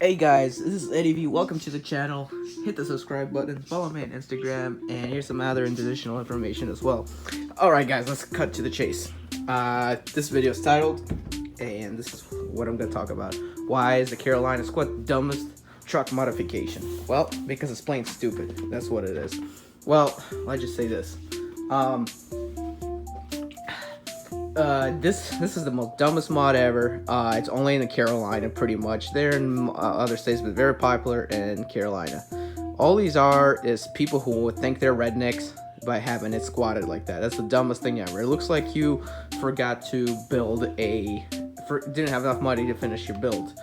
Hey guys, this is Eddie V. Welcome to the channel. Hit the subscribe button, follow me on Instagram, and here's some other additional information as well. Alright guys, let's cut to the chase. This video is titled, and this is what I'm going to talk about. Why is the Carolina Squad the dumbest truck modification? Well, because it's plain stupid. That's what it is. Well, let's just say this. This is the most dumbest mod ever. It's only in the Carolina, pretty much. They're in other states, but very popular in Carolina. All these are is people who would think they're rednecks by having it squatted like that. That's the dumbest thing ever. It looks like you forgot to build didn't have enough money to finish your build,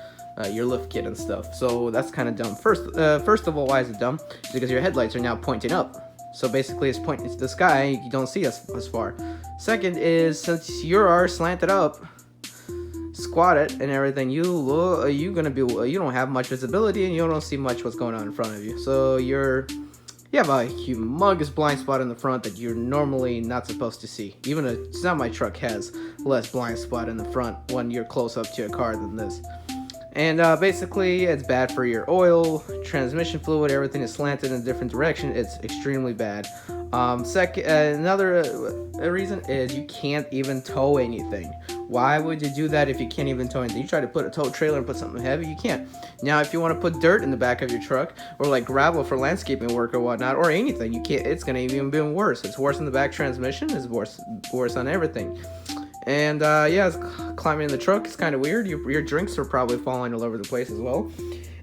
your lift kit and stuff. So that's kind of dumb. First of all, why is it dumb? It's because your headlights are now pointing up. So basically, it's pointing to the sky. You don't see us as far. Second is, since you are slanted up, squatted and everything, you don't have much visibility and you don't see much what's going on in front of you. So you have a humongous blind spot in the front that you're normally not supposed to see. Even a semi-truck has less blind spot in the front when you're close up to a car than this. And basically, it's bad for your oil, transmission fluid, everything is slanted in a different direction. It's extremely bad. Another reason is you can't even tow anything. Why would you do that if you can't even tow anything? You try to put a tow trailer and put something heavy, you can't. Now, if you want to put dirt in the back of your truck, or like gravel for landscaping work or whatnot, or anything, you can't. It's going to even be worse. It's worse in the back transmission. It's worse on everything. And yeah, climbing in the truck is kind of weird. Your drinks are probably falling all over the place as well.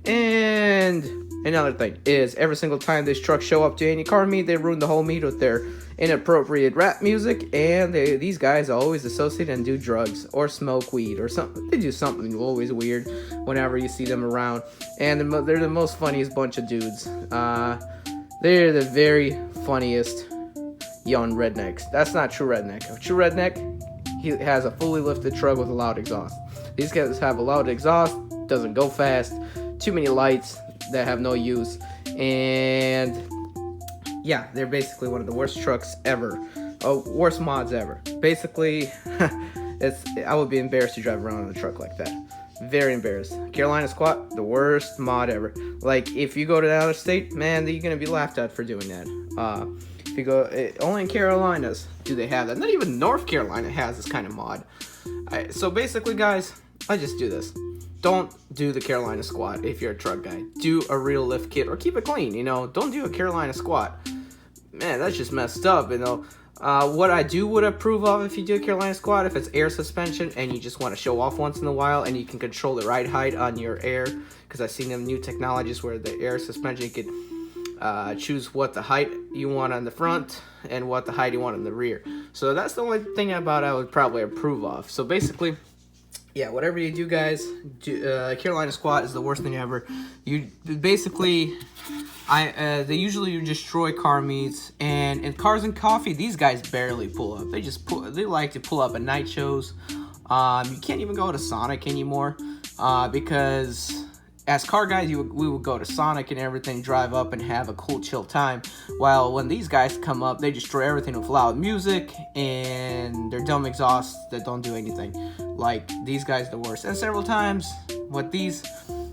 And another thing is, every single time these trucks show up to any car meet, they ruin the whole meet with their inappropriate rap music. And these guys always associate and do drugs or smoke weed or something. They do something always weird whenever you see them around. And they're the most funniest bunch of dudes. They're the very funniest young rednecks. That's not true redneck. A true redneck, he has a fully lifted truck with a loud exhaust. These guys have a loud exhaust, doesn't go fast, too many lights that have no use, and yeah, they're basically one of the worst trucks ever. Worst mods ever. Basically, I would be embarrassed to drive around in a truck like that. Very embarrassed. Carolina Squat, the worst mod ever. Like, if you go to another state, man, you're gonna be laughed at for doing that. If you go, only in Carolinas do they have that. Not even North Carolina has this kind of mod. So basically, guys, I just do this. Don't do the Carolina Squat if you're a truck guy. Do a real lift kit or keep it clean, you know. Don't do a Carolina Squat. Man, that's just messed up, you know. What I would approve of if you do a Carolina Squat, if it's air suspension and you just want to show off once in a while and you can control the ride height on your air, because I've seen them new technologies where the air suspension, you could choose what the height you want on the front and what the height you want on the rear. So that's the only thing about I would probably approve of. So basically, yeah, whatever you do, guys, Carolina Squat is the worst thing ever. You basically, they usually destroy car meets, and in Cars and Coffee, these guys barely pull up. They like to pull up at night shows. You can't even go to Sonic anymore because as car guys, we would go to Sonic and everything, drive up and have a cool, chill time. While when these guys come up, they destroy everything with loud music and their dumb exhausts that don't do anything. Like, these guys, the worst. And several times with these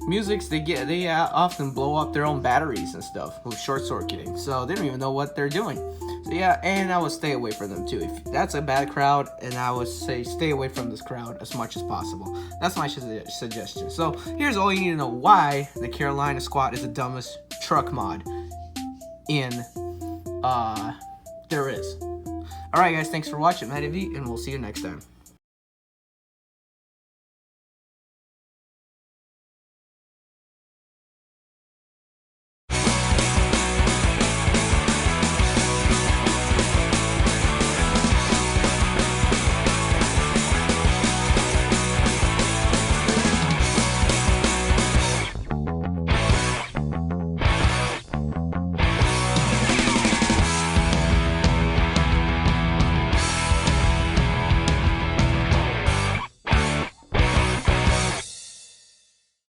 musics, they often blow up their own batteries and stuff with short circuiting. So they don't even know what they're doing. So yeah, and I would stay away from them too. If that's a bad crowd, and I would say stay away from this crowd as much as possible. That's my suggestion. So here's all you need to know why the Carolina Squat is the dumbest truck mod there is. Alright guys, thanks for watching, Eddie V, and we'll see you next time.